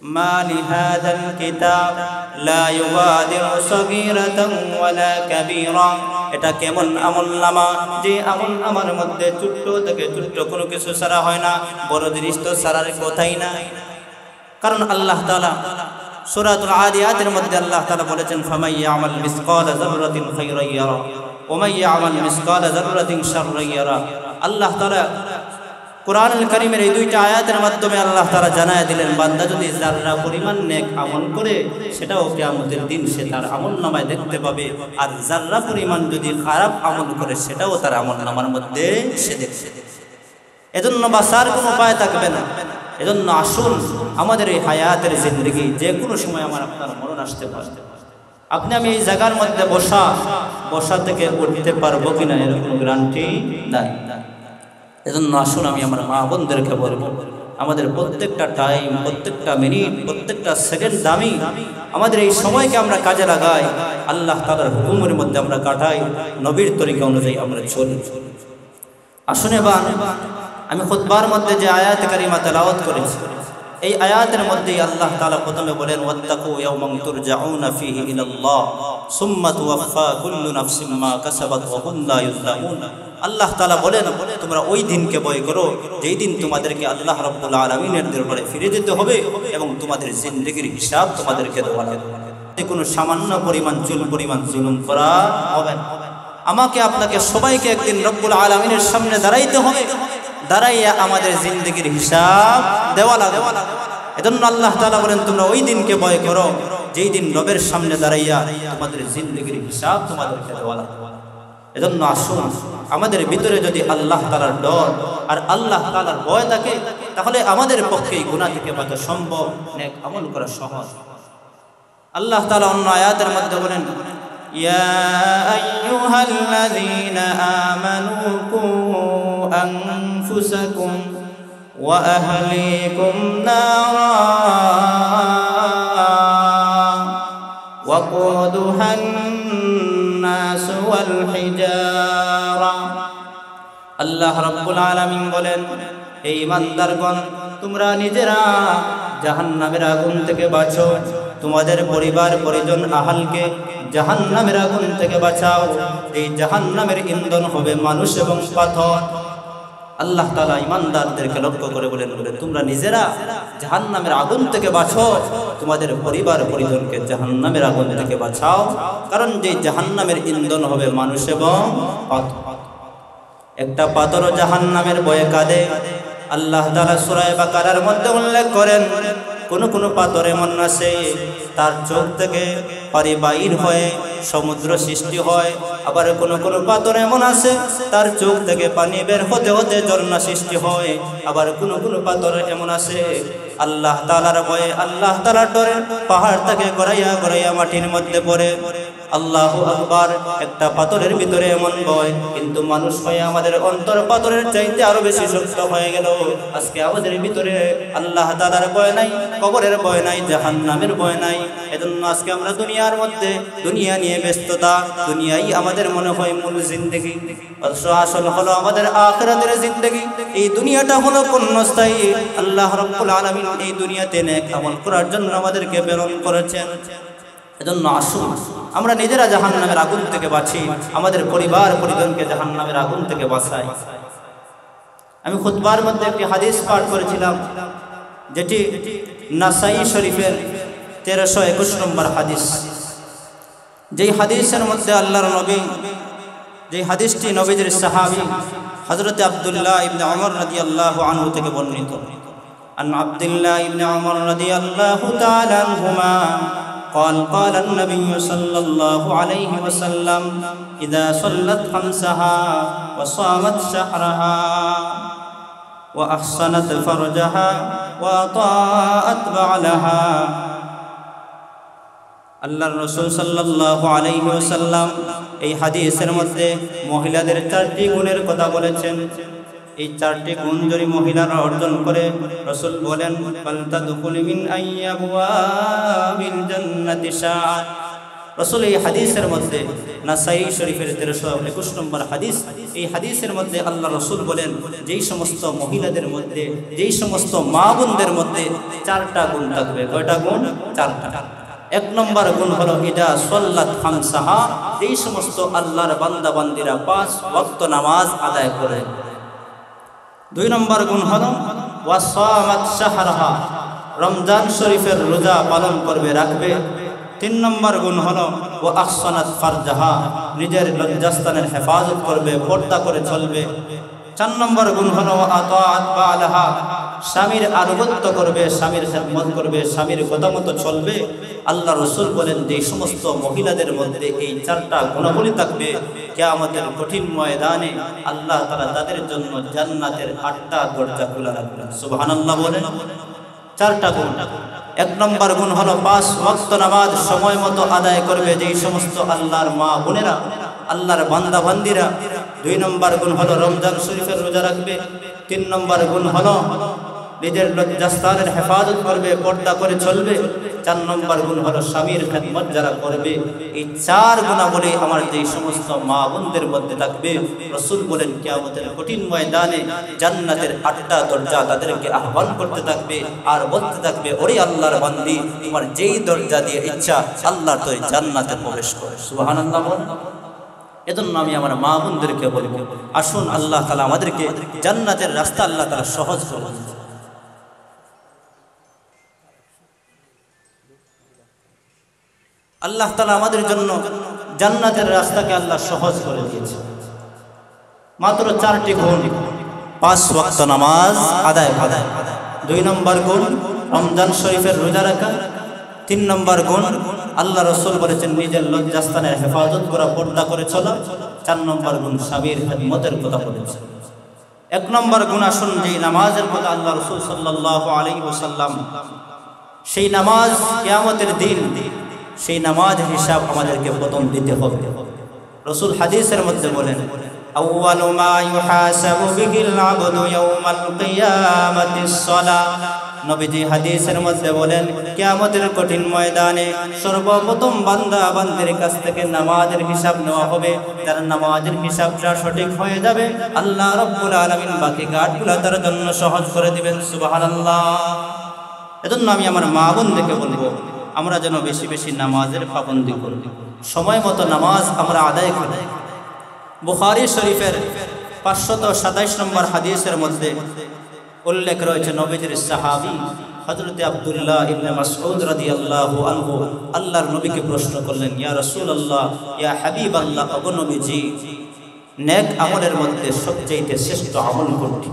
মা লিহাযাল কিতাব লা ইউগাদিরু সগীরাতান ওয়ালা কাবীরা। এটা কেমন আমলনামা যে আমল আমার মধ্যে ছোট্ট থেকে ছোট্ট কোনো কিছু ছাড়া হয় না, বড় জিনিস তো ছাড়ার কথাই না। কারণ আল্লাহ তাআলা সূরাতুল আদিয়াতের মধ্যে আল্লাহ তাআলা বলেছেন, ফামান ইয়ামাল মিসকালা যাররাতিন খায়রান ইয়ারা ওয়া মান ইয়ামাল মিসকালা যাররাতিন শাররান ইয়ারা। আল্লাহ তাআলা কোরআনুল কারীমের এই দুইটা আয়াতের মাধ্যমে আল্লাহ তাআলা জানায় দিলেন, বান্দা যদি যাররা পরিমাণ নেক আমল করে সেটাও কিয়ামতের দিন সে তার আমলনামায় দেখতে পাবে, আর যাররা পরিমাণ যদি খারাপ আমল করে সেটাও তার আমলনামার মধ্যে সে দেখবে। এজন্য বাঁচার কোনো উপায় থাকবে না। এজন্য আসুন আমাদের এই হায়াতের জিন্দেগি যে কোনো সময় আমার আপনার মরণ আসতে পারে। আপনি আমি এই জায়গার মধ্যে বসা থেকে উঠতে পারবো কিনা এর কোনো গ্যারান্টি নাই। এজন্য আসুন আমি আমার মা বোনদেরকে বলবো, আমাদের প্রত্যেকটা টাইম, প্রত্যেকটা মিনিট, প্রত্যেকটা সেকেন্ড দামি। আমাদের এই সময়কে আমরা কাজে লাগাই, আল্লাহ তাআলার হুকুমের মধ্যে আমরা কাটাই, নবীর তরিকা অনুযায়ী আমরা চলি। আসুন এবার আমি খুতবার মধ্যে যে আয়াত কারিমা তেলাওয়াত করেছি, এই আয়াতের মধ্যেই আল্লাহ তাআলা প্রথমে বলেন, ওয়াত্তাকু ইয়াওমান তুরজাউনা ফীহি ইলাল্লাহ সুম্মা তুওয়াফা কুল্লু নাফসিম মা কাসাবাত ওয়া হুম লা ইউযলামুন। আল্লাহ তাআলা বলেন, তোমরা ওই দিনকে ভয় করো যেই দিন তোমাদেরকে আল্লাহ রাব্বুল আলামিনের দরবারে ফিরে যেতে হবে এবং তোমাদের জিন্দেগির হিসাব তোমাদেরকে দেওয়া লাগবে। কোনো সামান্য পরিমাণ চুল পরিমাণ জুলুম করা হবে না। আমাকে আপনাকে সবাইকে একদিন রব্বুল আলামিনের সামনে দাঁড়াইতে হবে, দাঁড়াইয়া আমাদের জিন্দেগির হিসাব দেওয়া লাগবে। এজন্য আল্লাহ তাআলা বলেন, তোমরা ওই দিনকে ভয় করো যেই দিন রবের সামনে দাঁড়াইয়া তোমাদের জিন্দেগির হিসাব তোমাদেরকে দেওয়া লাগবে। এজন্য আসুন আমাদের ভিতরে যদি আল্লাহ তাআলার ডর আর আল্লাহ তাআলার ভয় থাকে, তাহলে আমাদের পক্ষে গুনাহ থেকে বাঁচা সম্ভব, নেক আমল করা সহজ। আল্লাহ তাআলা অন্য আয়াতের মধ্যে বলেন, ইয়া আইয়ুহাল্লাযীনা আমানু কু আনফুসাকুম ওয়া আহলিকুম নারা ওয়াকুদুহান নাস ওয়াল হিজারা। আল্লাহ রাব্বুল আলামিন বলেন, হে ঈমানদারগণ, তোমরা নিজেরা জাহান্নামের আগুন থেকে বাঁচো, তোমাদের পরিবার পরিজন আহালকে জাহান্নামের আগুন থেকে বাঁচাও। এই জাহান্নামের ইন্ধন হবে মানুষ এবং পাথর। আল্লাহ তাআলা ঈমানদারদেরকে লক্ষ্য করে বলেন, তোমরা নিজেরা জাহান্নামের আগুন থেকে বাঁচো, তোমাদের পরিবার পরিজনকে জাহান্নামের আগুন থেকে বাঁচাও, কারণ যে জাহান্নামের ইন্ধন হবে মানুষ এবং পাথর। একটা পাথরও জাহান্নামের ভয়ে কাঁদে। আল্লাহ তাআলা সূরা বাকারার মধ্যে উল্লেখ করেন, কোন পাথর এমন আছে তার চোখ থেকে পানি বাইর হয়ে সমুদ্র সৃষ্টি হয়, আবার কোন পাথর এমন আছে তার চোখ থেকে পানি বের হতে হতে ঝর্ণা সৃষ্টি হয়, আবার কোন পাথর এমন আছে আল্লাহ তাআলার ভয়ে, আল্লাহ তাআলার ডরে পাহাড় থেকে গড়াইয়া গড়াইয়া মাটির মধ্যে পড়ে। আল্লাহু আকবার। একটা পাথরের ভিতরে এমন ভয়, কিন্তু মানুষ হয়ে আমাদের অন্তর পাথরের চাইতে আরো বেশি শক্ত হয়ে গেল। আজকে আমাদের ভিতরে আল্লাহ তাআলার ভয় নাই, কবরের ভয় নাই, জাহান্নামের ভয় নাই। এজন্য আজকে আমরা দুনিয়ার মধ্যে দুনিয়া নিয়ে ব্যস্ততা, দুনিয়াই আমাদের মনে হয় মূল জিন্দেগি, অথচ আসল হলো আমাদের আখিরাতের জিন্দেগি। এই দুনিয়াটা হলো ক্ষণস্থায়ী। আল্লাহ রাব্বুল আলামিন এই দুনিয়াতে নেক আমল করার জন্য আমাদেরকে প্রেরণ করেছেন। এজন্য আসুন আমরা নিজেরা জাহান্নামের আগুন থেকে বাঁচি, আমাদের পরিবার পরিজনকে জাহান্নামের আগুন থেকে বাঁচাই। আমি খুতবার মধ্যে একটি হাদিস পাঠ করেছিলাম, যেটি নাসাই শরীফের 1321 নম্বর হাদিস। যেই হাদিসের মধ্যে আল্লাহর নবী, যেই হাদিসটি নবীজির সাহাবী হযরত আব্দুল্লাহ ইবনে ওমর রাদিয়াল্লাহু আনহু থেকে বর্ণিত। আন আব্দুল্লাহ ইবনে ওমর রাদিয়াল্লাহু তাআলা আনহুমা قال قال النبي صلى الله عليه وسلم إذا صلت خمسها وصامت شهرها وأحصنت فرجها وأطاعت بعلها। আল্লাহর রাসূল সাল্লাল্লাহু আলাইহি ওয়াসাল্লাম এই হাদিসের মধ্যে মহিলাদের 4টি গুণের কথা বলেছেন। এই 4টি গুণ যদি মহিলারা অর্জন করে, রাসূল বলেন, ফালতাদখুল মিন আইয়াবওয়াবিল জান্নাতি শাআত, রাসূল এই হাদিসের মধ্যে নাসাই শরীফের 1321 নম্বর হাদিস, এই হাদিসের মধ্যে আল্লাহ রাসূল বলেন যেই সমস্ত মহিলাদের মধ্যে, যেই সমস্ত মা বোনদের মধ্যে 4টা গুণ থাকবে। কয়টা গুণ? 4টা। 1 নম্বর গুণ হলো ইদা সাল্লাত খামসাহা, এই সমস্ত আল্লাহর বান্দা বান্দিরা 5 ওয়াক্ত নামাজ আদায় করে। 2 নম্বর গুণ হলো ওয়াসামাত শাহরাহা, রমজান শরীফের রোজা পালন করবে, রাখবে। 3 নম্বর গুণ হলো ওয়া আহসানাত ফারজাহা, নিজের লজ্জাস্থানের হেফাজত করবে, পর্দা করে চলবে। 4 নম্বর গুণ হলো ওয়া আতাআত বালাহা, স্বামীর আনুগত্য করবে, স্বামীর খেদমত করবে, স্বামীর কথা মতো চলবে। আল্লাহ রাসূল বলেন যে সমস্ত মহিলাদের মধ্যে এই 4টা গুণাবলী থাকবে, কিয়ামতের কঠিন ময়দানে আল্লাহ তাআলা তাদের জন্য জান্নাতের 8টা দরজা খোলা রাখবেন। সুবহানাল্লাহ বলেন। 4টা গুণ। 1 নম্বর গুণ হলো 5 ওয়াক্ত নামাজ সময় মতো আদায় করবে যেই সমস্ত আল্লাহর মা বোনেরা, আল্লাহর বান্দা বান্দিরা। 2 নম্বর গুণ হলো রমজান শরীফের রোজা রাখবে। 3 নম্বর গুণ হলো নিজের লজ্জাস্থানের হেফাজত করবে, পর্দা করে চলবে। 4 নম্বর গুণ হলো স্বামীর খেদমত যারা করবে। এই 4 গুণাবলী আমার যেই সমস্ত মা বোনদের মধ্যে থাকবে, রাসূল বলেন কিয়ামতের কঠিন ময়দানে জান্নাতের 8টা দরজা তাদেরকে আহ্বান করতে থাকবে আর বলতে থাকবে, ওরে আল্লাহর বান্দি, তোমার যেই দরজা দিয়ে ইচ্ছা আল্লাহর তুই জান্নাতে প্রবেশ কর। সুবহানাল্লাহ বলেন। এজন্য আমি আমার মা বোনদেরকে বলবো, আসুন আল্লাহ তাআলা আমাদেরকে জান্নাতের রাস্তা আল্লাহ তাআলা সহজ করে দিন। আল্লাহ তাআলা আমাদের জন্য জান্নাতের রাস্তাকে আল্লাহ সহজ করে দিয়েছে। মাত্র 4টি গুণ, 5 ওয়াক্ত নামাজ আদায় করা। 2 নম্বর গুণ রমজান শরীফের রোজা রাখা। 3 নম্বর গুণ আল্লাহ রাসূল বলেছেন নিজের লজ্জাস্থানের হেফাজত করা, পর্দা করে চলা। 4 নম্বর গুণ স্বামীর খেদমতের কথা বলেছেন। 1 নম্বর গুণ আসুন যেই নামাজের কথা আল্লাহ রাসূল সাল্লাল্লাহু আলাইহি ওয়াসাল্লাম, সেই নামাজ কিয়ামতের দিন সেই নামাজের হিসাব আমাদেরকে প্রথম দিতে হবে। রাসূল হাদিসের মধ্যে বলেন আউয়ালু মা ইউহাসাবু বিহিল আবদু ইয়াউমাল কিয়ামাতিস সালাহ। নবীজি হাদিসের মধ্যে বলেন কিয়ামতের কঠিন ময়দানে সর্বপ্রথম বান্দা বান্দির কাছ থেকে নামাজের হিসাব নেওয়া হবে। যার নামাজের হিসাবটা সঠিক হয়ে যাবে আল্লাহ রাব্বুল আলামিন বাকি কাজগুলো তার জন্য সহজ করে দিবেন। সুবহানাল্লাহ। এজন্য আমি আমার মা বোনদেরকে বলবো, আমরা যেন বেশি বেশি নামাজের পাবন্দি করি, সময় মতো নামাজ আমরা আদায় করি। বুখারী শরীফের 527 নম্বর হাদিসের মধ্যে উল্লেখ রয়েছে নবীজির সাহাবী হযরত আব্দুল্লাহ ইবনে মাসউদ রাদিয়াল্লাহু আনহু আল্লাহর নবীকে প্রশ্ন করলেন, ইয়া রাসূলুল্লাহ, ইয়া হাবিবাল্লাহ, ওগো নবীজি, নেক আমলের মধ্যে সবচেয়ে শ্রেষ্ঠ আমল কোনটি?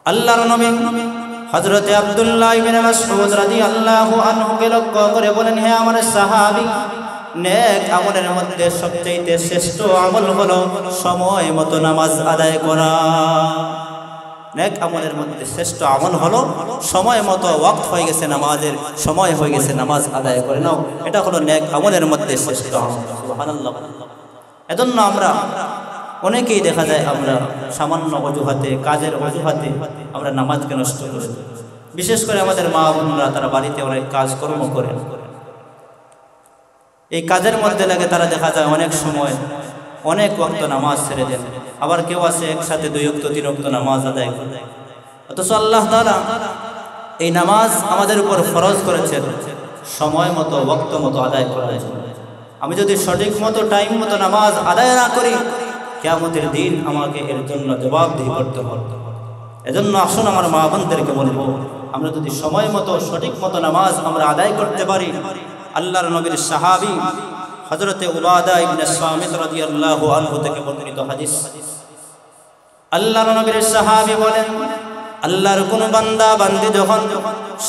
আল্লাহর নবী হযরত আব্দুল্লাহ ইবনে মাসউদ রাদিয়াল্লাহু আনহুকে লক্ষ্য করে বলেন, হে আমার সাহাবী, নেক আমলের মধ্যে সবচেয়ে শ্রেষ্ঠ আমল হলো সময় মতো নামাজ আদায় করা। নেক আমলের মধ্যে শ্রেষ্ঠ আমল হলো সময় মতো, ওয়াক্ত হয়ে গেছে নামাজের, সময় হয়ে গেছে, নামাজ আদায় করে নাও, এটা হলো নেক আমলের মধ্যে শ্রেষ্ঠ আমল। সুবহানাল্লাহ। এজন্য আমরা অনেকেই দেখা যায় আমরা সামান্য অজুহাতে, কাজের অজুহাতে আমরা নামাজকে নষ্ট করে দিই। বিশেষ করে আমাদের মা বোনরা তারা বাড়িতে অনেক কাজকর্ম করেন, এই কাজের মধ্যে লাগে তারা দেখা যায় অনেক সময় অনেক ওয়াক্ত নামাজ ছেড়ে দেন। আবার কেউ আছে একসাথে 2 ওয়াক্ত 3 ওয়াক্ত নামাজ আদায় করে। অথচ আল্লাহ তাআলা এই নামাজ আমাদের উপর ফরজ করেছেন সময় মতো, ওয়াক্ত মতো আদায় করার জন্য। আমি যদি সঠিক মতো টাইম মতো নামাজ আদায় না করি, কিয়ামতের দিন আমাকে এর জন্য জবাবদিহি করতে হবে। এজন্য আসুন আমার মা বোনদেরকে বলবো, আমরা যদি সময় মতো সঠিক মতো নামাজ আমরা আদায় করতে পারি, আল্লাহর নবীর সাহাবী হযরতে উবাদা ইবনে সামিত রাদিয়াল্লাহু আনহু থেকে বর্ণিত হাদিস, আল্লাহর নবীর সাহাবী বলেন, আল্লাহর কোন বান্দা বান্দি যখন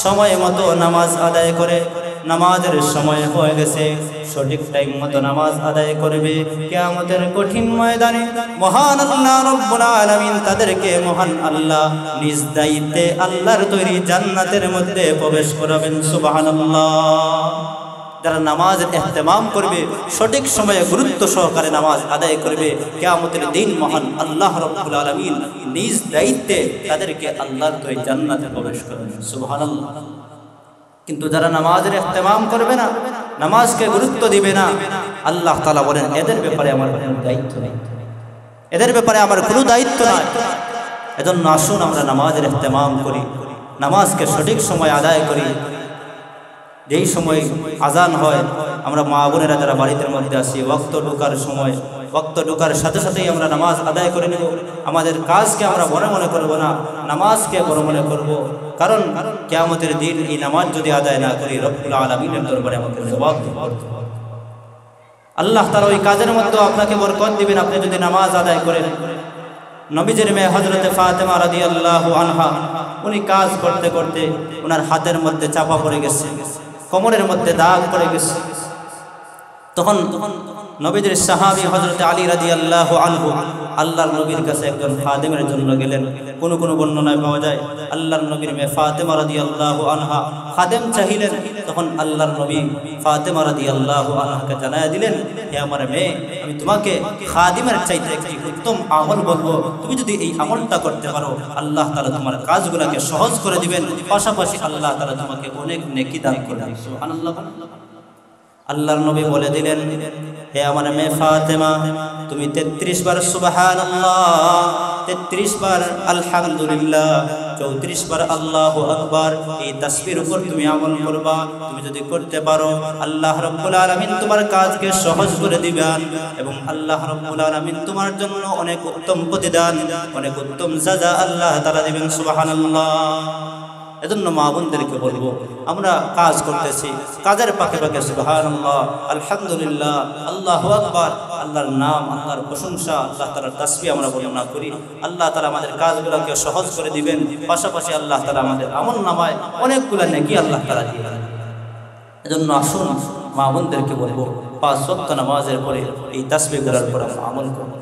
সময় মতো নামাজ আদায় করে, নামাজের সময় হয়ে গেছে, সঠিক টাইম মতো নামাজ আদায় করবে, কিয়ামতের কঠিন ময়দানে মহান আল্লাহ রাব্বুল আলামিন তাদেরকে মহান আল্লাহ নিজ দায়িত্বে আল্লাহর তৈরি জান্নাতের মধ্যে প্রবেশ করাবেন। সুবহানাল্লাহ। যারা নামাজের ইহতিমাম করবে, সঠিক সময়ে গুরুত্ব সহকারে নামাজ আদায় করবে, কিয়ামতের দিন মহান আল্লাহ রাব্বুল আলামিন নিজ দায়িত্বে তাদেরকে আল্লাহর তৈরি জান্নাতে প্রবেশ করাবেন। সুবহানাল্লাহ। কিন্তু যারা নামাজের ইহতিমাম করবে না, নামাজকে গুরুত্ব দিবে না, আল্লাহ তাআলা বলেন এদের ব্যাপারে আমার কোনো দায়িত্ব নেই, এদের ব্যাপারে আমার কোনো দায়িত্ব নাই। এজন্য আসুন আমরা নামাজের ইহতিমাম করি, নামাজকে সঠিক সময় আদায় করি। যেই সময় আজান হয় আমরা মা বোনেরা যারা বাড়িতে মধ্যে আসি, ওয়াক্ত ঢোকার সময়, ওয়াক্ত ঢোকার সাথে সাথেই আমরা নামাজ আদায় করে নেব। আমাদের কাজকে আমরা বড় মনে করব না, নামাজকে বড় মনে করব। কারণ কিয়ামতের দিন এই নামাজ যদি আদায় না করি, রব্বুল আলামিনের দরবারে আমাকে জবাব দিতে হবে। আল্লাহ তাআলা ওই কাজের মধ্যে আপনাকে বরকত দিবেন আপনি যদি নামাজ আদায় করেন। নবীজির মেয়ে হযরতে ফাতেমা রাদিয়াল্লাহু আনহা, উনি কাজ করতে করতে ওনার হাতের মধ্যে চাপা পড়ে গেছে, কোমরের মধ্যে দাগ পড়ে গেছে। তখন নবীজির সাহাবী হযরতে আলী রাদিয়াল্লাহু আনহু আল্লাহর নবীর কাছে একজন খাদেমের জন্য গেলেন। কোন কোন বর্ণনায় পাওয়া যায় আল্লাহর নবীর মেয়ে ফাতেমা রাদিয়াল্লাহু আনহা খাদেম চাইলেন। তখন আল্লাহর নবী ফাতেমা রাদিয়াল্লাহু আনহাকে জানায়া দিলেন, হে আমার মেয়ে, আমি তোমাকে খাদিমের চাইতে একটি উত্তম আমল বলবো, তুমি যদি এই আমলটা করতে পারো আল্লাহ তাআলা তোমার কাজগুলোকে সহজ করে দিবেন, পাশাপাশি আল্লাহ তাআলা তোমাকে অনেক নেকি দান করবেন। সুবহানাল্লাহ। আল্লাহর নবী বলে দিলেন, হে আমার মেয়ে ফাতেমা, তুমি 33 বার সুবহানাল্লাহ, 33 বার আলহামদুলিল্লাহ, 34 বার আল্লাহু আকবার, এই তাসবির উপর তুমি আমল করবা। তুমি যদি করতে পারো আল্লাহ রাব্বুল আলামিন তোমার কাজকে সহজ করে দিবেন এবং আল্লাহ রাব্বুল আলামিন তোমার জন্য অনেক উত্তম প্রতিদান, অনেক উত্তম সাজা আল্লাহ তাআলা দিবেন। সুবহানাল্লাহ। এজন্য মা বোনদেরকে বলবো, আমরা কাজ করতেছি, কাজের পাকে পাকে সুবহানাল্লাহ, আলহামদুলিল্লাহ, আল্লাহু আকবার, আল্লাহর নাম, আল্লাহর প্রশংসা, আল্লাহ তাআলার তাসবিহ আমরা বর্ণনা করি। আল্লাহ তাআলা আমাদের কাজগুলোকে সহজ করে দিবেন, পাশাপাশি আল্লাহ তাআলা আমাদের আমলনামায় অনেকগুলো নেকি আল্লাহ তাআলা দিবেন। এজন্য আসুন মা বোনদেরকে বলবো, 5 ওয়াক্ত নামাজের পরে এই তাসবিহগুলোর উপর আমরা আমল করব।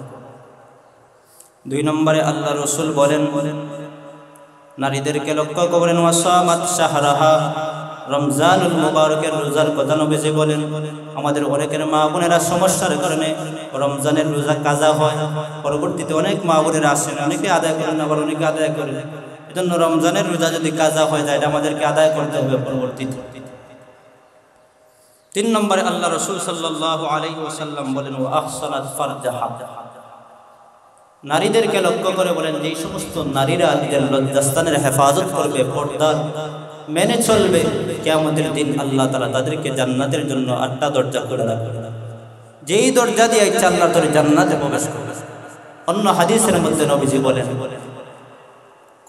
2 নম্বরে আল্লাহ রাসূল বলেন, নারীদেরকে লক্ষ্য করেন, ওয়াসামাত শাহরাহা, রমজানুল মুবারকের রোজার কথা নবীজি বলেন। আমাদের অনেকের মা বোনেরা সমস্যার কারণে রমজানের রোজা কাজা হয়, পরবর্তীতে অনেক মা বোনেরা আসেন, অনেকে আদায় করেন, আবার অনেকে আদায় করেন। এজন্য রমজানের রোজা যদি কাজা হয়ে যায় এটা আমাদেরকে আদায় করতে হবে পরবর্তীতে। 3 নম্বরে আল্লাহ রাসূল সাল্লাল্লাহু আলাইহি ওয়াসাল্লাম বলেন, ওয়া আহসানাত ফারজাহা, নারীদেরকে লক্ষ্য করে বলেন যেই সমস্ত নারীরা নিজের লজ্জাস্থানের হেফাজত করবে, পর্দা মেনে চলবে, কিয়ামতের দিন আল্লাহ তাআলা তাদেরকে জান্নাতের জন্য 8টা দরজা করে রাখবেন, যেই দরজা দিয়ে ইচ্ছা আল্লাহ তাআলা জান্নাতে প্রবেশ করবে। অন্য হাদিসের মধ্যে নবীজি বলেন,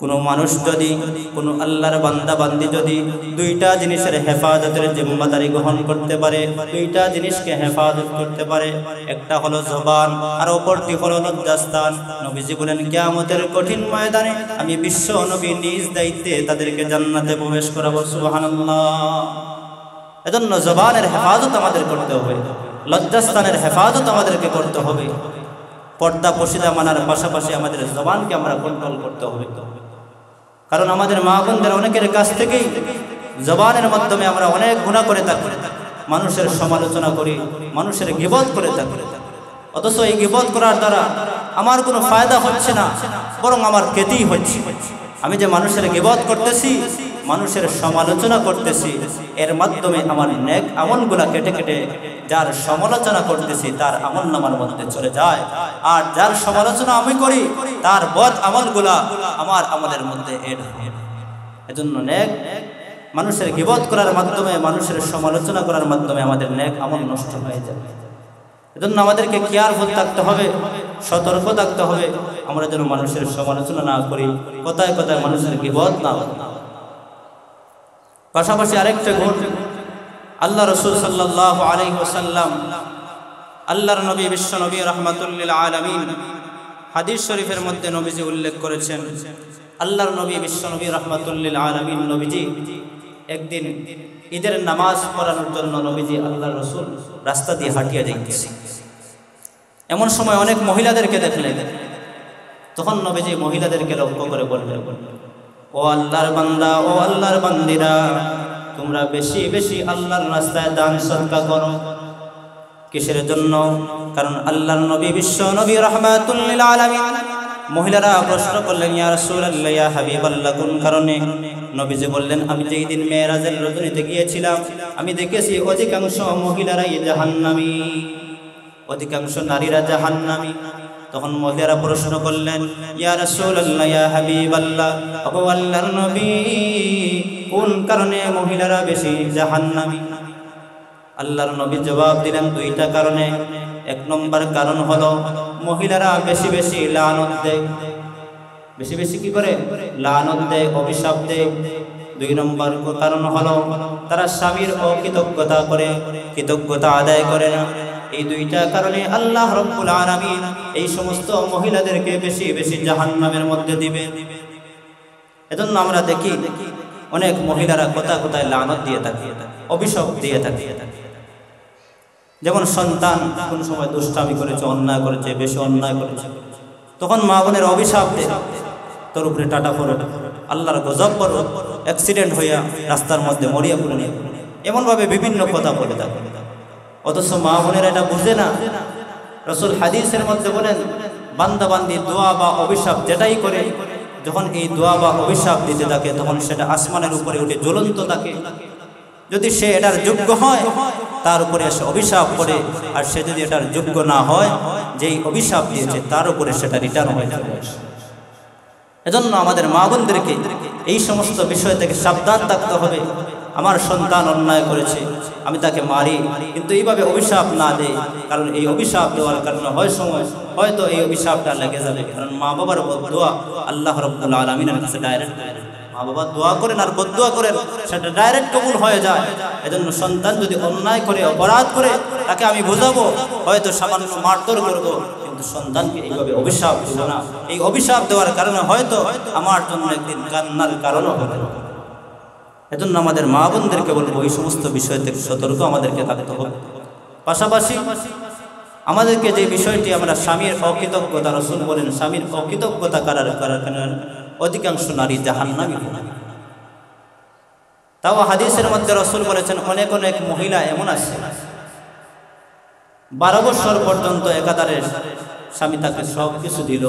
কোনো মানুষ যদি, কোনো আল্লাহর বান্দা বান্দি যদি 2টা জিনিসের হেফাজতের জিম্মাদারি গ্রহণ করতে পারে, 2টা জিনিসকে হেফাজত করতে পারে, একটা হলো জবান আর অপরটি হলো লজ্জাস্থান, নবীজি বলেন কিয়ামতের কঠিন ময়দানে আমি বিশ্ব নবী নিজ দায়িত্বে তাদেরকে জান্নাতে প্রবেশ করাবো। সুবহানাল্লাহ। এজন্য জবানের হেফাজত আমাদের করতে হবে, লজ্জাস্থানের হেফাজত আমাদেরকে করতে হবে, পর্দা পশিদা মানার পাশাপাশি আমাদের জবানকে আমরা কন্ট্রোল করতে হবে। কারণ আমাদের মা বোনদের অনেকের কাছ থেকেই জবানের মাধ্যমে আমরা অনেক গুনাহ করে থাকি, মানুষের সমালোচনা করি, মানুষের গীবত করে থাকি, অথচ এই গীবত করার দ্বারা আমার কোনো ফায়দা হচ্ছে না, বরং আমার ক্ষতি হচ্ছে। আমি যে মানুষের গীবত করতেছি, মানুষের সমালোচনা করতেছি, এর মাধ্যমে আমার নেক আমলগুলা কেটে কেটে যার সমালোচনা করতেছি তার আমলনামার মধ্যে চলে যায়, আর যার সমালোচনা আমি করি তার বদ আমলগুলা আমার আমলের মধ্যে এড হয়। এজন্য নেক মানুষের গীবত করার মাধ্যমে, মানুষের সমালোচনা করার মাধ্যমে আমাদের নেক আমল নষ্ট হয়ে যায়। এজন্য আমাদেরকে কেয়ারফুল থাকতে হবে, সতর্ক থাকতে হবে, আমরা যেন মানুষের সমালোচনা না করি, কথায় কথায় মানুষের গীবত না করি। পাশাপাশি আরেকটা গুণ, আল্লাহ রাসূল সাল্লাল্লাহু আলাইহি ওয়াসাল্লাম, আল্লাহর নবী বিশ্ব নবী রাহমাতুল লিল আলামিন, হাদিস শরীফের মধ্যে নবীজি উল্লেখ করেছেন, আল্লাহর নবী বিশ্ব নবী রাহমাতুল লিল আলামিন নবীজি একদিন ঈদের নামাজ পড়ানোর জন্য নবীজি আল্লাহর রাসূল রাস্তা দিয়ে হাঁটিয়ে যাইতেছে। এমন সময় অনেক মহিলাদেরকে দেখলেন, তখন নবীজি মহিলাদেরকে লক্ষ্য করে বললেন, ও আল্লাহর বান্দা, ও আল্লাহর বান্দিরা, তোমরা বেশি বেশি আল্লাহর রাস্তায় দান সদকা করো। কিসের জন্য? কারণ আল্লাহর নবী বিশ্ব নবী রাহমাতুল লিল আলামিন। মহিলারা প্রশ্ন করলেন, ইয়া রাসূলুল্লাহ, ইয়া হাবিবাল্লাহ, কোন কারণে? নবীজি বললেন, আমি যেই দিন মেরাজের রজনীতে গিয়েছিলাম আমি দেখেছি অধিকাংশ মহিলারাই জাহান্নামী, অধিকাংশ নারীরা জাহান্নামী। তখন মহিলারা প্রশ্ন করলেন, ইয়া রাসূলুল্লাহ, ইয়া হাবিবাল্লাহ, ও আল্লাহর নবী, কোন কারণে মহিলারা বেশি জাহান্নামী? আল্লাহর নবী জবাব দিলেন, দুইটা কারণে। এক নম্বর কারণ হলো মহিলারা বেশি বেশি লানত দেয়। বেশি বেশি কি করে? লানত দেয়, অভিশাপ দেয়। দুই নম্বর কারণ হলো তারা স্বামীর অকৃতজ্ঞতা করে, কৃতজ্ঞতা আদায় করে না। এই দুইটা কারণে আল্লাহ রাব্বুল আলামিন এই সমস্ত মহিলাদেরকে বেশি বেশি জাহান্নামের মধ্যে দিবে। এজন্য আমরা দেখি অনেক মহিলারা কোথায় কোথায় লানত দিয়ে থাকে, অভিশাপ দিয়ে থাকে। যেমন সন্তান কোন সময় দুষ্টামি করেছে, অন্যায় করেছে, বেশি অন্যায় করেছে, তখন মা বোনের অভিশাপ দেয়, তোর উপরে টাটা পড়ো, আল্লাহর গজব পড়ো, অ্যাক্সিডেন্ট হইয়া রাস্তার মধ্যে মরিয়া পড়ে নিয়ে, এমনভাবে বিভিন্ন কথা বলে থাকে। অথচ মা বোনেরা এটা বুঝে না। রাসূল হাদিসের মধ্যে বলেন, বান্দা বান্দি দোয়া বা অভিশাপ যেটাই করে, যখন এই দোয়া বা অভিশাপ দিতে থাকে তখন সেটা আসমানের উপরে উঠে জ্বলন্ত থাকে। যদি সে এটার যোগ্য হয় তার উপরে এসে অভিশাপ করে, আর সে যদি এটার যোগ্য না হয়, যেই অভিশাপ দিয়েছে তার উপরে সেটা রিটার্ন হয়ে যাবে। এজন্য আমাদের মা বোনদেরকে এই সমস্ত বিষয় থেকে সাবধান থাকতে হবে। আমার সন্তান অন্যায় করেছে, আমি তাকে মারি, কিন্তু এইভাবে অভিশাপ না দেই, কারণ এই অভিশাপ দেওয়ার কারণে হয়তো এই অভিশাপটা লেগে যাবে। কারণ মা বাবার বদদুয়া আল্লাহ রাব্বুল আলামিনের কাছে ডাইরেক্ট, মা বাবা দোয়া করেন আর বদদুয়া করেন, সেটা ডাইরেক্ট কবুল হয়ে যায়। এজন্য সন্তান যদি অন্যায় করে, অপরাধ করে, তাকে আমি বোঝাবো, হয়তো সামান্য মারধর করবো, কিন্তু সন্তানকে এইভাবে অভিশাপ দেব না। এই অভিশাপ দেওয়ার কারণে হয়তো আমার জন্য একদিন কান্নার কারণও হবে। এজন্য আমাদের মা বোনদেরকে বলবো, এই সমস্ত বিষয় থেকে সতর্ক আমাদেরকে থাকতে হবে। পাশাপাশি আমাদেরকে যে বিষয়টি আমরা স্বামীর অকৃতজ্ঞতা, রাসূল বলেন স্বামীর অকৃতজ্ঞতা করার কারণে অধিকাংশ নারী জাহান্নামী। তাও হাদিসের মধ্যে রাসূল বলেছেন, অনেক অনেক মহিলা এমন আছে 12 বছর পর্যন্ত একাধারে স্বামী তাকে সব কিছু দিল,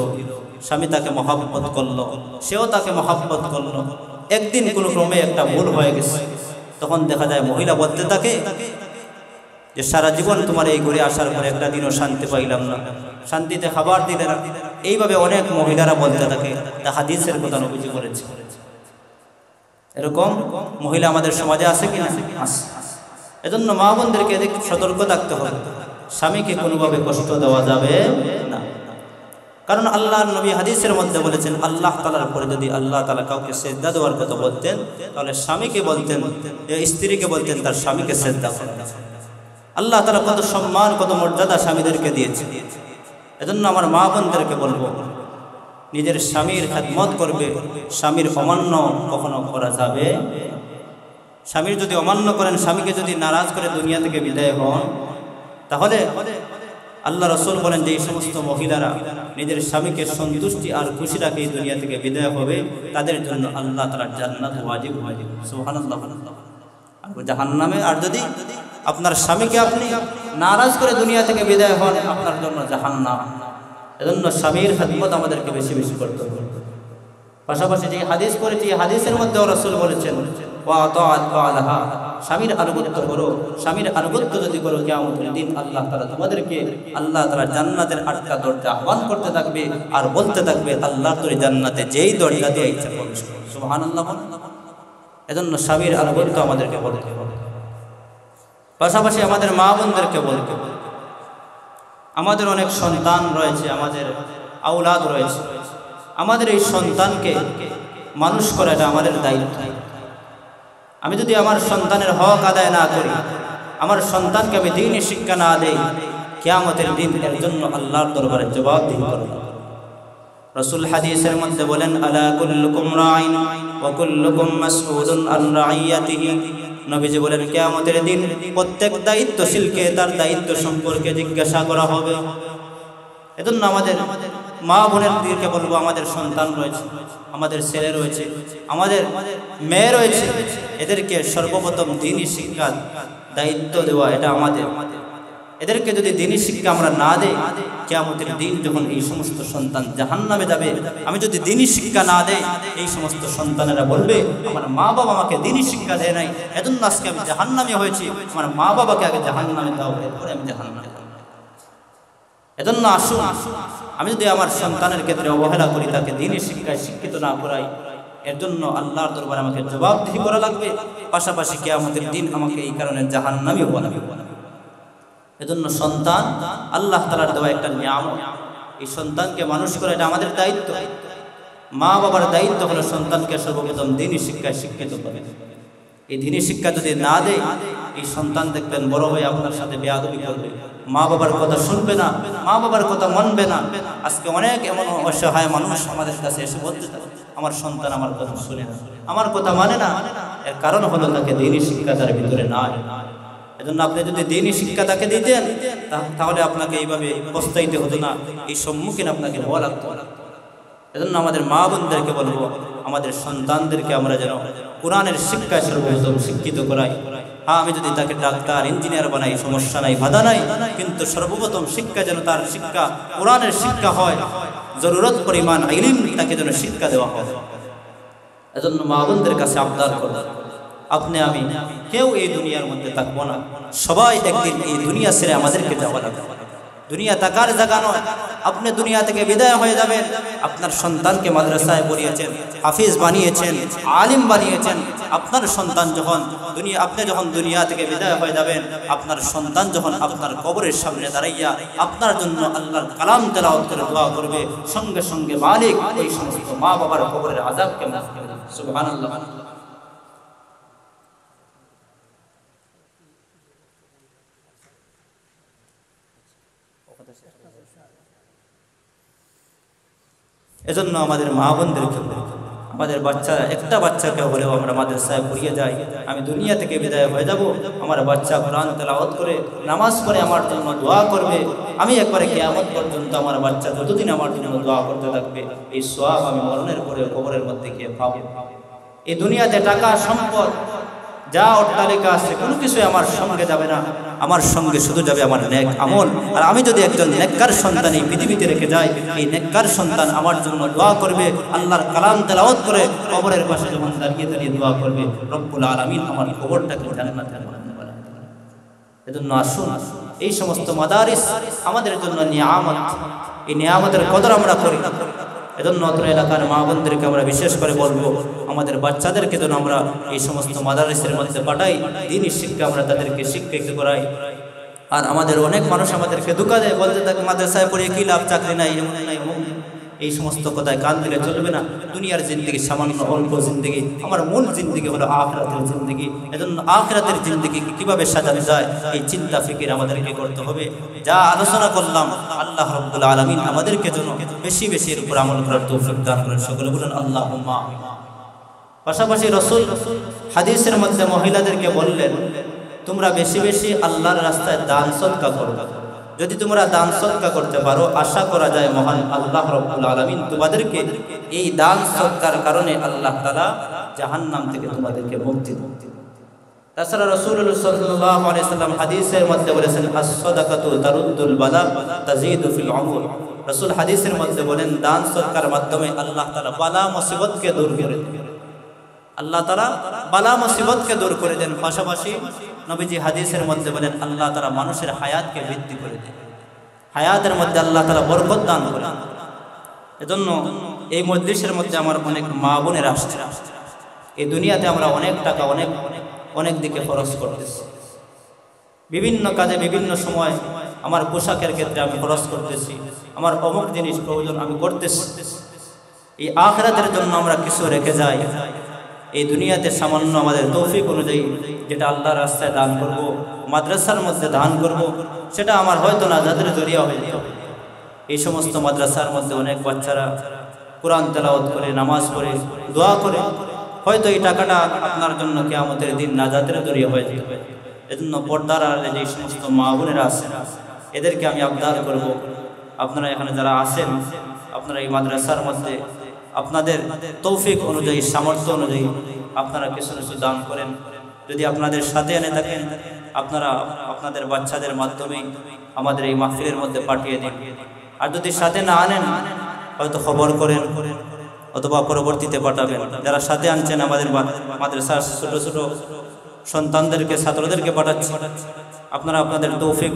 স্বামী তাকে মহব্বত করলো, সেও তাকে মহব্বত করলো। একদিন কোনো ক্রমে একটা ভুল হয়ে গেছে, তখন দেখা যায় মহিলা বলতে থাকে যে সারা জীবন তোমার এই ঘরে আসার পরে একটা দিনও শান্তি পাইলাম না, শান্তিতে খাবার দিলে না। এইভাবে অনেক মহিলারা বলতে থাকে, তা হাদিসের কথা নবীজি বলেছে। এরকম মহিলা আমাদের সমাজে আছে কিনা? আছে। এজন্য মা বোনদেরকে সতর্ক থাকতে হবে, স্বামীকে কোনোভাবে কষ্ট দেওয়া যাবে না। কারণ আল্লাহর নবী হাদিসের মধ্যে বলেছেন, আল্লাহ তাআলার পরে যদি আল্লাহ তাআলা কাউকে সিজদা দেওয়ার কথা বলতেন, তাহলে স্বামীকে বলতেন, স্ত্রীকে বলতেন তার স্বামীকে সিজদা করতে। আল্লাহ তাআলা কত সম্মান, কত মর্যাদা স্বামীদেরকে দিয়েছে। এজন্য আমার মা বোনদেরকে বলবো, নিজের স্বামীর খেদমত করবে, স্বামীর অমান্য কখনো করা যাবে। স্বামীর যদি অমান্য করেন, স্বামীকে যদি নারাজ করে দুনিয়া থেকে বিদায় হন, তাহলে আল্লাহ রাসূল বলেন যে এই সমস্ত মহিলারা নিজের স্বামীকে সন্তুষ্টি আর খুশি রাখে এই দুনিয়া থেকে বিদায় হবে, তাদের জন্য আল্লাহ তাআলা জান্নাত ওয়াজিব হয়ে যাবে। সুবহানাল্লাহ। আর জাহান্নামে, আর যদি আপনার স্বামীকে আপনি নারাজ করে দুনিয়া থেকে বিদায় হন, আপনার জন্য জাহান্নাম। এজন্য স্বামীর খেদমত আমাদেরকে বেশি বেশি করতে হবে। পাশাপাশি যে হাদিস পড়েছি, হাদিসের মধ্যেও রাসূল বলেছেন, ওয়া তাআত বালাহা, স্বামীর আনুগত্য করো। স্বামীর আনুগত্য যদি করো, কিয়ামতের দিন আল্লাহ তাআলা তোমাদেরকে, আল্লাহ তাআলা জান্নাতের 8টা দরজা আহ্বান করতে থাকবে আর বলতে থাকবে, আল্লাহ তোর জান্নাতে যেই দরজা দিয়ে ইচ্ছা প্রবেশ করো। সুবহানাল্লাহ। এজন্য স্বামীর আনুগত্য আমাদেরকে করতে হবে। পাশাপাশি আমাদের মা বোনদেরকে বলতে হবে, আমাদের অনেক সন্তান রয়েছে, আমাদের আওলাদ রয়েছে, আমাদের এই সন্তানকে মানুষ করা এটা আমাদের দায়িত্ব। আমি যদি আমার সন্তানের হক আদায় না করি, আমার সন্তানকে আমি দ্বীনি শিক্ষা না দেই, কিয়ামতের দিন এর জন্য আল্লাহর দরবারে জবাবদিহি করব। রাসূল হাদিসের মধ্যে বলেন, আলা কুল্লুকুম রাইন ওয়া কুল্লুকুম মাসউলুন আন রাইয়াতিহি। নবীজি বলেন, কিয়ামতের দিন প্রত্যেক দায়িত্বশীলকে তার দায়িত্ব সম্পর্কে জিজ্ঞাসা করা হবে। এজন্য আমাদের মা বোনেরকে বলবো, আমাদের সন্তান রয়েছে, আমাদের ছেলে রয়েছে, আমাদের মেয়ে রয়েছে, এদেরকে সর্বপ্রথম দ্বীনি শিক্ষার দায়িত্ব দেওয়া এটা আমাদের। এদেরকে যদি দ্বীনি শিক্ষা আমরা না দেই, কিয়ামতের দিন যখন এই সমস্ত সন্তান জাহান্নামে যাবে, আমি যদি দ্বীনি শিক্ষা না দেই, এই সমস্ত সন্তানেরা বলবে আমার মা বাবা আমাকে দ্বীনি শিক্ষা দেয় নাই, এজন্য আজকে আমি জাহান্নামে হয়েছি, আমার মা বাবাকে আগে জাহান্নামে দাও, এরপরে আমি জাহান্নামে। এজন্য আসুন, আমি যদি আমার সন্তানের ক্ষেত্রে অবহেলা করি, তাকে দ্বীনি শিক্ষায় শিক্ষিত না করাই, এর জন্য আল্লাহর দরবারে আমাকে জবাবদিহি করা লাগবে, পাশাপাশি কিয়ামতের দিন আমাকে এই কারণে জাহান্নামী হওয়া লাগবে। এজন্য সন্তান আল্লাহ তাআলার দেওয়া একটা নিয়ামত, এই সন্তানকে মানুষ করা এটা আমাদের দায়িত্ব। মা বাবার দায়িত্ব হলো সন্তানকে সর্বপ্রথম দ্বীনি শিক্ষায় শিক্ষিত করে। এই দ্বীনি শিক্ষা যদি না দেয়, এই সন্তান দেখবেন বড় হয়ে আপনার সাথে বেয়াদবি করবে, মা বাবার কথা শুনবে না, মা বাবার কথা মানবে না। আজকে অনেক এমন অসহায় মানুষ আমাদের কাছে এসে বলতে থাকে আমার সন্তান আমার কথা শুনে না, আমার কথা মানে না। এর কারণ হলো তাকে দ্বীনি শিক্ষা তার ভিতরে নাই। এজন্য আপনি যদি দ্বীনি শিক্ষা তাকে দিতেন, তাহলে আপনাকে এইভাবে পস্তাইতে হতো না, এই সম্মুখীন আপনাকে হওয়া লাগতো না। এজন্য আমাদের মা বোনদেরকে বলবো, আমাদের সন্তানদেরকে আমরা যেন কোরআনের শিক্ষায় সর্বপ্রথম শিক্ষিত করাই। হ্যাঁ, আমি যদি তাকে ডাক্তার ইঞ্জিনিয়ার বানাই, সমস্যা নাই, বাধা নাই, কিন্তু সর্বপ্রথম শিক্ষা যেন তার শিক্ষা কোরআনের শিক্ষা হয়, জরুরত পরিমাণ ইলম তাকে যেন শিক্ষা দেওয়া হয়। এজন্য মা বোনদের কাছে আবদার করব, আপনি আমি কেউ এই দুনিয়ার মধ্যে থাকবো না, সবাই একদিন এই দুনিয়া ছেড়ে আমাদেরকে যাওয়া লাগবে। দুনিয়া থাকার জায়গা নয়, আপনি দুনিয়া থেকে বিদায় হয়ে যাবেন। আপনার সন্তানকে মাদ্রাসায় পড়িয়েছেন, হাফিজ বানিয়েছেন, আলিম বানিয়েছেন। আপনার সন্তান যখন আপনি যখন দুনিয়া থেকে বিদায় হয়ে যাবেন, আপনার সন্তান যখন আপনার কবরের সামনে দাঁড়াইয়া আপনার জন্য আল্লাহর কালাম তেলাওয়াত করে দোয়া করবে, সঙ্গে সঙ্গে মালিক ওই সমস্ত মা বাবার কবরের আযাবকে মাফ করে দেবে। সুবহানাল্লাহ। এজন্য আমাদের মা বোনদেরকে, আমাদের বাচ্চারা, একটা বাচ্চাকে হলেও আমরা মাদ্রাসায় পড়িয়ে যাই, আমি দুনিয়া থেকে বিদায় হয়ে যাব, আমার বাচ্চা কোরআন তেলাওয়াত করে নামাজ পড়ে আমার জন্য দোয়া করবে, আমি একবারে কিয়ামত পর্যন্ত আমার বাচ্চা যতদিন আমার জন্য দোয়া করতে থাকবে, এই সওয়াব আমি মরণের পরে কবরের মধ্যে গিয়ে পাবো। এই দুনিয়াতে টাকা সম্পদ যা অট্টালিকা আছে কোনো কিছুই আমার সঙ্গে যাবে না, আমার সঙ্গে শুধু যাবে আমার নেক আমল। আর আমি যদি একজন নেককার সন্তান এই পৃথিবীতে রেখে যাই, এই নেককার সন্তান আমার জন্য দোয়া করবে, আল্লাহর কালাম তেলাওয়াত করে কবরের পাশে যখন দাঁড়িয়ে দাঁড়িয়ে দোয়া করবে, রব্বুল আলামিন আমার কবরটাকে জান্নাতের মধ্যে বানায় দেবেন। এজন্য আসুন, এই সমস্ত মাদারিস আমাদের জন্য নিয়ামত, এই নিয়ামতের কদর আমরা করি। এজন্য অত্র এলাকার মা বোনদেরকে আমরা বিশেষ করে বলবো, আমাদের বাচ্চাদেরকে যেন আমরা এই সমস্ত মাদারিসের মধ্যে পাঠাই, দ্বীনি শিক্ষা আমরা তাদেরকে শিক্ষিত করাই। আর আমাদের অনেক মানুষ আমাদেরকে ধোঁকা দেয়, বলতে থাকে মাদ্রাসায় পড়ে কি লাভ, চাকরি নাই, এমন নাই, এই সমস্ত কথায় কান দিলে চলবে না। দুনিয়ার জিন্দগি সামান্য অল্প জিন্দগি, আমার মূল জিন্দগি হলো আখিরাতের জিন্দগি। এজন্য আখিরাতের জিন্দগিকে কিভাবে সাজানো যায় এই চিন্তা ফিকির আমাদেরকে করতে হবে। যা আলোচনা করলাম, আল্লাহ রাব্বুল আলামিন আমাদেরকে যেন বেশি বেশি এর উপর আমল করার তৌফিক দান করেন। সকলে বলেন আল্লাহুম্মা আমিন। পাশাপাশি রাসূল হাদিসের মধ্যে মহিলাদেরকে বললেন, তোমরা বেশি বেশি আল্লাহর রাস্তায় দান সদকা করো। যদি তোমরা দান সদকা করতে পারো, আশা করা যায় মহান আল্লাহ রাব্বুল আলামিন তোমাদেরকে এই দান সদকার কারণে আল্লাহ তাআলা জাহান্নাম থেকে তোমাদেরকে মুক্তি দেন। তাছাড়া রাসূলুল্লাহ সাল্লাল্লাহু আলাইহি ওয়াসাল্লাম হাদিসের মধ্যে বলেছেন, আস-সাদাকাতু তারুদ্দুল বালা তাজিদু ফিল উমর। রাসূল হাদিসের মধ্যে বলেন, দান সদকার মাধ্যমে আল্লাহ তাআলা বালা মুসিবতকে দূর করে দেন। আল্লাহ তাআলা বালা মুসিবতকে দূর করে দেন। পাশাপাশি নবীজি হাদিসের মধ্যে বলেন, আল্লাহ তাআলা মানুষের হায়াতকে বৃদ্ধি করে দেন, হায়াতের মধ্যে আল্লাহ তাআলা বরকত দান করেন। এজন্য এই মজলিসের মধ্যে আমার অনেক মা বোনেরা আসছে, এই দুনিয়াতে আমরা অনেক টাকা অনেক দিকে খরচ করতেছি, বিভিন্ন কাজে বিভিন্ন সময় আমার পোশাকের ক্ষেত্রে আমি খরচ করতেছি, আমার অমুক জিনিস প্রয়োজন আমি করতেছি। এই আখিরাতের জন্য আমরা কিছু রেখে যাই, এই দুনিয়াতে সামান্য আমাদের তৌফিক অনুযায়ী যেটা আল্লাহর রাস্তায় দান করব, মাদ্রাসার মধ্যে দান করব, সেটা আমার হয়তো না যাদের জরিয়া হয়ে যেত। এই সমস্ত মাদ্রাসার মধ্যে অনেক বাচ্চারা কোরআন তেলাওয়াত করে, নামাজ পড়ে, দোয়া করে, হয়তো এই টাকাটা আপনার জন্য কিয়ামতের দিন নাজাতের জরিয়া হয়ে যেত। এজন্য পর্দার আড়ালে যে সমস্ত মা বোনেরা আছেন, এদেরকে আমি আবদার করব, আপনারা এখানে যারা আছেন, আপনারা এই মাদ্রাসার মধ্যে আপনাদের তৌফিক অনুযায়ী, সামর্থ্য অনুযায়ী আপনারা কিছু কিছু দান করেন। যদি আপনাদের সাথে এনে থাকেন, আপনারা আপনাদের বাচ্চাদের মাধ্যমে আমাদের এই মাহফিলের মধ্যে পাঠিয়ে দিন। আর যদি সাথে না আনেন হয়তো খবর করেন অথবা পরবর্তীতে পাঠাবেন। যারা সাথে আনছেন আমাদের মাদ্রাসার ছোট ছোট সন্তানদেরকে ছাত্রদেরকে পাঠাচ্ছেন, আপনারা আপনাদের তৌফিক